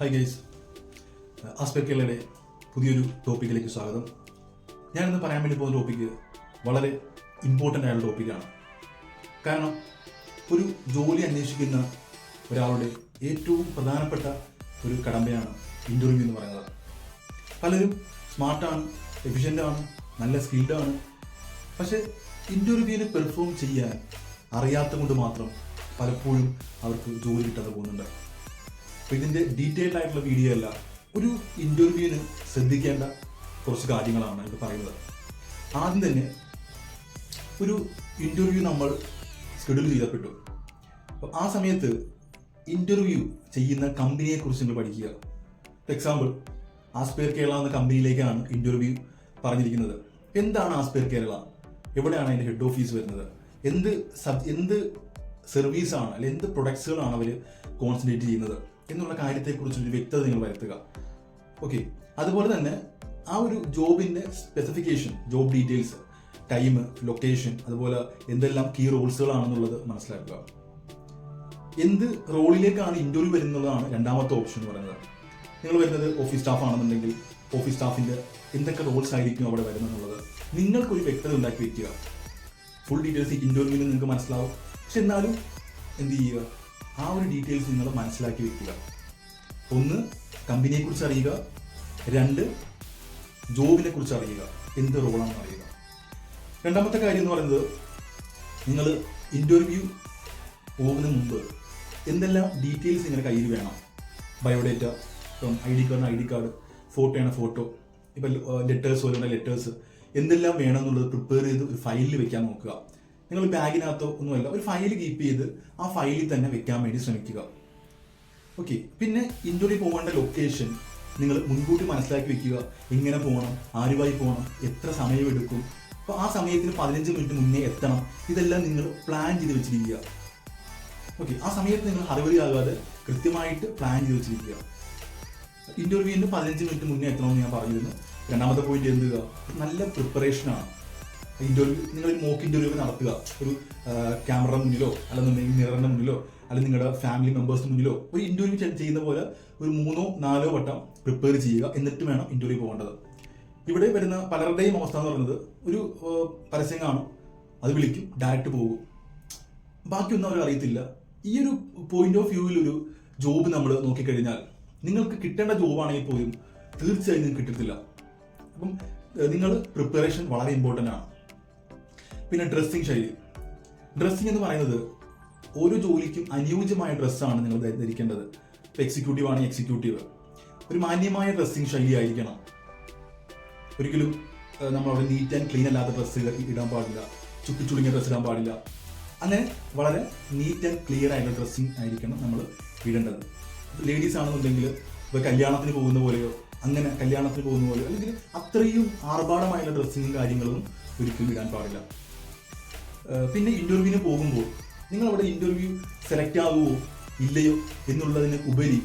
Hi guys, aspect കേരളയുടെ പുതിയൊരു ടോപ്പിക്കിലേക്ക് സ്വാഗതം. ഞാനിന്ന് പറയാൻ വേണ്ടി പോകുന്ന ടോപ്പിക്ക് വളരെ ഇമ്പോർട്ടൻ്റ് ആയുള്ള ടോപ്പിക്കാണ്. കാരണം ഒരു ജോലി അന്വേഷിക്കുന്ന ഒരാളുടെ ഏറ്റവും പ്രധാനപ്പെട്ട ഒരു കടമ്പയാണ് ഇൻ്റർവ്യൂ എന്ന് പറയുന്നത്. പലരും സ്മാർട്ടാണ്, എഫിഷ്യൻ്റാണ്, നല്ല സ്കിൽഡാണ്. പക്ഷേ ഇൻ്റർവ്യൂവിന് പെർഫോം ചെയ്യാൻ അറിയാത്ത കൊണ്ട് മാത്രം പലപ്പോഴും അവർക്ക് ജോലി കിട്ടാതെ പോകുന്നുണ്ട്. അപ്പോൾ ഇതിൻ്റെ ഡീറ്റെയിൽഡ് ആയിട്ടുള്ള വീഡിയോ അല്ല, ഒരു ഇൻ്റർവ്യൂവിന് ശ്രദ്ധിക്കേണ്ട കുറച്ച് കാര്യങ്ങളാണ് ഇത് പറയുന്നത്. ആദ്യം തന്നെ ഒരു ഇൻ്റർവ്യൂ നമ്മൾ ഷെഡ്യൂൾ ചെയ്യപ്പെട്ടു. അപ്പോൾ ആ സമയത്ത് ഇൻ്റർവ്യൂ ചെയ്യുന്ന കമ്പനിയെക്കുറിച്ച് നിങ്ങൾ പഠിക്കുക. ഫോർ എക്സാമ്പിൾ, ആസ്പെയർ കേരള എന്ന കമ്പനിയിലേക്കാണ് ഇൻ്റർവ്യൂ പറഞ്ഞിരിക്കുന്നത്. എന്താണ് ആസ്പെയർ കേരള, എവിടെയാണ് അതിൻ്റെ ഹെഡ് ഓഫീസ് വരുന്നത്, എന്ത് സർവീസാണ് അല്ലെങ്കിൽ എന്ത് പ്രൊഡക്ട്സുകളാണ് അവർ കോൺസെൻട്രേറ്റ് ചെയ്യുന്നത് എന്നുള്ള കാര്യത്തെക്കുറിച്ചൊരു വ്യക്തത നിങ്ങൾ വരുത്തുക. ഓക്കെ, അതുപോലെ തന്നെ ആ ഒരു ജോബിൻ്റെ specification, job details, time, location, അതുപോലെ എന്തെല്ലാം കീ റോൾസുകളാണെന്നുള്ളത് മനസ്സിലാക്കുക. എന്ത് റോളിലേക്കാണ് ഇൻ്റർവ്യൂ വരുന്നതാണ് രണ്ടാമത്തെ ഓപ്ഷൻ എന്ന് പറയുന്നത്. നിങ്ങൾ വരുന്നത് ഓഫീസ് സ്റ്റാഫ് ആണെന്നുണ്ടെങ്കിൽ ഓഫീസ് സ്റ്റാഫിൻ്റെ എന്തൊക്കെ റോൾസ് ആയിരിക്കും അവിടെ വരുന്നതെന്നുള്ളത് നിങ്ങൾക്കൊരു വ്യക്തത ഉണ്ടാക്കി വയ്ക്കുക. ഫുൾ ഡീറ്റെയിൽസ് ഇൻ്റർവ്യൂവിൽ നിങ്ങൾക്ക് മനസ്സിലാവും, പക്ഷെ എന്നാലും എന്ത് ചെയ്യുക, ആ ഒരു ഡീറ്റെയിൽസ് നിങ്ങൾ മനസ്സിലാക്കി വെക്കുക. ഒന്ന്, കമ്പനിയെക്കുറിച്ച് അറിയുക. രണ്ട്, ജോബിനെ കുറിച്ച് അറിയുക, എന്ത് റോളാണെന്ന് അറിയുക. രണ്ടാമത്തെ കാര്യം എന്ന് പറയുന്നത്, നിങ്ങൾ ഇൻ്റർവ്യൂ പോകുന്നതിന് മുമ്പ് എന്തെല്ലാം ഡീറ്റെയിൽസ് നിങ്ങളുടെ കയ്യിൽ വേണം. ബയോഡേറ്റ, ഇപ്പം ഐ ഡി കാർഡ്, ഫോട്ടോയാണ് ഫോട്ടോ, ഇപ്പം ലെറ്റേഴ്സ് പോലെയുള്ള ലെറ്റേഴ്സ്, എന്തെല്ലാം വേണം എന്നുള്ളത് പ്രിപ്പയർ ചെയ്ത് ഒരു ഫയലിൽ വെക്കാൻ നോക്കുക. നിങ്ങൾ ബാഗിനകത്തോ ഒന്നുമല്ല, ഒരു ഫയൽ കീപ്പ് ചെയ്ത് ആ ഫയലിൽ തന്നെ വെക്കാൻ വേണ്ടി ശ്രമിക്കുക. ഓക്കെ, പിന്നെ ഇൻ്റർവ്യൂ പോകേണ്ട ലൊക്കേഷൻ നിങ്ങൾ മുൻകൂട്ടി മനസ്സിലാക്കി വെക്കുക. എങ്ങനെ പോകണം, ആരുമായി പോകണം, എത്ര സമയമെടുക്കും, അപ്പോൾ ആ സമയത്തിന് 15 മിനിറ്റ് മുന്നേ എത്തണം. ഇതെല്ലാം നിങ്ങൾ പ്ലാൻ ചെയ്ത് വെച്ചിരിക്കുക. ഓക്കെ, ആ സമയത്ത് നിങ്ങൾ ഹറിബറി ആകാതെ കൃത്യമായിട്ട് പ്ലാൻ ചെയ്ത് വെച്ചിരിക്കുക. ഇൻ്റർവ്യൂവിന് 15 മിനിറ്റ് മുന്നേ എത്തണമെന്ന് ഞാൻ പറഞ്ഞിരുന്നു. രണ്ടാമത്തെ പോയിന്റ് എന്തുക, നല്ല പ്രിപ്പറേഷനാണ്. ഇൻ്റർവ്യൂ നിങ്ങൾ മോക്ക് ഇൻ്റർവ്യൂ നടത്തുക. ഒരു ക്യാമറയുടെ മുന്നിലോ അല്ലെന്നുണ്ടെങ്കിൽ മിററിൻ്റെ മുന്നിലോ അല്ലെങ്കിൽ നിങ്ങളുടെ ഫാമിലി മെമ്പേഴ്സിന് മുന്നിലോ ഒരു ഇൻ്റർവ്യൂ ചെയ്യുന്ന പോലെ ഒരു 3-4 വട്ടം പ്രിപ്പയർ ചെയ്യുക. എന്നിട്ട് വേണം ഇൻ്റർവ്യൂ പോകേണ്ടത്. ഇവിടെ വരുന്ന പലരുടെയും അവസ്ഥ എന്ന് പറയുന്നത്, ഒരു പരസ്യം കാണും, അത് വിളിക്കും, ഡയറക്റ്റ് പോകും, ബാക്കിയൊന്നും അവർ അറിയത്തില്ല. ഈ ഒരു പോയിന്റ് ഓഫ് വ്യൂവിൽ ഒരു ജോബ് നമ്മൾ നോക്കിക്കഴിഞ്ഞാൽ നിങ്ങൾക്ക് കിട്ടേണ്ട ജോബാണെങ്കിൽ പോലും തീർച്ചയായും നിങ്ങൾക്ക് കിട്ടത്തില്ല. അപ്പം നിങ്ങൾ പ്രിപ്പറേഷൻ വളരെ ഇമ്പോർട്ടൻ്റ് ആണ്. പിന്നെ ഡ്രസ്സിങ് ശൈലി. ഡ്രസ്സിങ് എന്ന് പറയുന്നത് ഓരോ ജോലിക്കും അനുയോജ്യമായ ഡ്രസ്സാണ് നിങ്ങൾ ധരിക്കേണ്ടത്. ഇപ്പോൾ എക്സിക്യൂട്ടീവ് ആണെങ്കിൽ എക്സിക്യൂട്ടീവ്, ഒരു മാന്യമായ ഡ്രസ്സിങ് ശൈലി ആയിരിക്കണം. ഒരിക്കലും നമ്മളവിടെ നീറ്റ് ആൻഡ് ക്ലീൻ അല്ലാത്ത ഡ്രസ്സുകൾ ഇടാൻ പാടില്ല, ചുട്ടിച്ചുളുങ്ങിയ ഡ്രസ്സ് ഇടാൻ പാടില്ല. അങ്ങനെ വളരെ നീറ്റ് ആൻഡ് ക്ലിയർ ആയിട്ടുള്ള ഡ്രസ്സിങ് ആയിരിക്കണം നമ്മൾ ഇടേണ്ടത്. ലേഡീസ് ആണെന്നുണ്ടെങ്കിൽ ഇപ്പോൾ കല്യാണത്തിന് പോകുന്ന പോലെയോ അല്ലെങ്കിൽ അത്രയും ആർഭാടമായുള്ള ഡ്രസ്സിങ്ങും കാര്യങ്ങളും ഒരിക്കലും ഇടാൻ പാടില്ല. പിന്നെ ഇൻ്റർവ്യൂവിന് പോകുമ്പോൾ നിങ്ങളവിടെ ഇൻ്റർവ്യൂ സെലക്ട് ആകുമോ ഇല്ലയോ എന്നുള്ളതിന് ഉപരി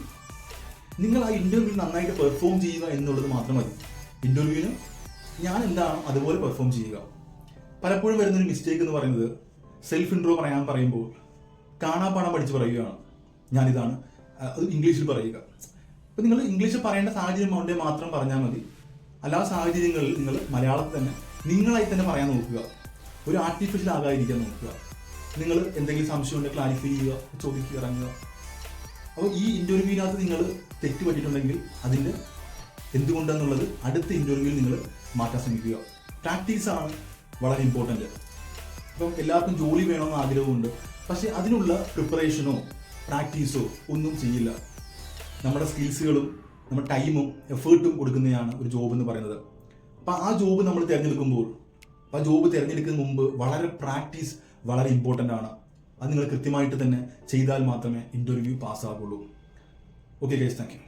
നിങ്ങൾ ആ ഇൻ്റർവ്യൂ നന്നായിട്ട് പെർഫോം ചെയ്യുക എന്നുള്ളത് മാത്രം മതി. ഇൻ്റർവ്യൂവിന് ഞാൻ എന്താണോ അതുപോലെ പെർഫോം ചെയ്യുക. പലപ്പോഴും വരുന്നൊരു മിസ്റ്റേക്ക് എന്ന് പറയുന്നത്, സെൽഫ് ഇൻട്രോ പറയാൻ പറയുമ്പോൾ കാണാപ്പാഠം പഠിച്ച് പറയുകയാണ്, ഞാനിതാണ്, അത് ഇംഗ്ലീഷിൽ പറയുക. അപ്പം നിങ്ങൾ ഇംഗ്ലീഷിൽ പറയേണ്ട സാഹചര്യം കൊണ്ട് മാത്രം പറഞ്ഞാൽ മതി. അല്ലാത്ത സാഹചര്യങ്ങളിൽ നിങ്ങൾ മലയാളത്തിൽ തന്നെ നിങ്ങളായി തന്നെ പറയാൻ നോക്കുക. ഒരു ആർട്ടിഫിഷ്യൽ ആകാതിരിക്കാൻ നോക്കുക. നിങ്ങൾ എന്തെങ്കിലും സംശയം ഉണ്ടെങ്കിൽ ക്ലാരിഫൈ ചെയ്യുക, ചോദിക്കുക, ഇറങ്ങുക. അപ്പോൾ ഈ ഇൻ്റർവ്യൂവിനകത്ത് നിങ്ങൾ തെറ്റ് പറ്റിയിട്ടുണ്ടെങ്കിൽ അതിൻ്റെ എന്തുകൊണ്ടെന്നുള്ളത് അടുത്ത ഇൻ്റർവ്യൂവിൽ നിങ്ങൾ മാറ്റാൻ ശ്രമിക്കുക. പ്രാക്ടീസാണ് വളരെ ഇമ്പോർട്ടൻ്റ്. അപ്പം എല്ലാവർക്കും ജോലി വേണമെന്ന് ആഗ്രഹമുണ്ട്, പക്ഷേ അതിനുള്ള പ്രിപ്പറേഷനോ പ്രാക്ടീസോ ഒന്നും ചെയ്യില്ല. നമ്മുടെ സ്കിൽസുകളും നമ്മുടെ ടൈമും എഫേർട്ടും കൊടുക്കുന്നതാണ് ഒരു ജോബ് എന്ന് പറയുന്നത്. അപ്പം ആ ജോബ് നമ്മൾ തിരഞ്ഞെടുക്കുമ്പോൾ, ആ ജോബ് തിരഞ്ഞെടുക്കുന്ന മുമ്പ് വളരെ പ്രാക്ടീസ് വളരെ ഇമ്പോർട്ടൻ്റ് ആണ്. അത് നിങ്ങൾ കൃത്യമായിട്ട് തന്നെ ചെയ്താൽ മാത്രമേ ഇൻ്റർവ്യൂ പാസ്സാകുള്ളൂ. Okay guys, thank U.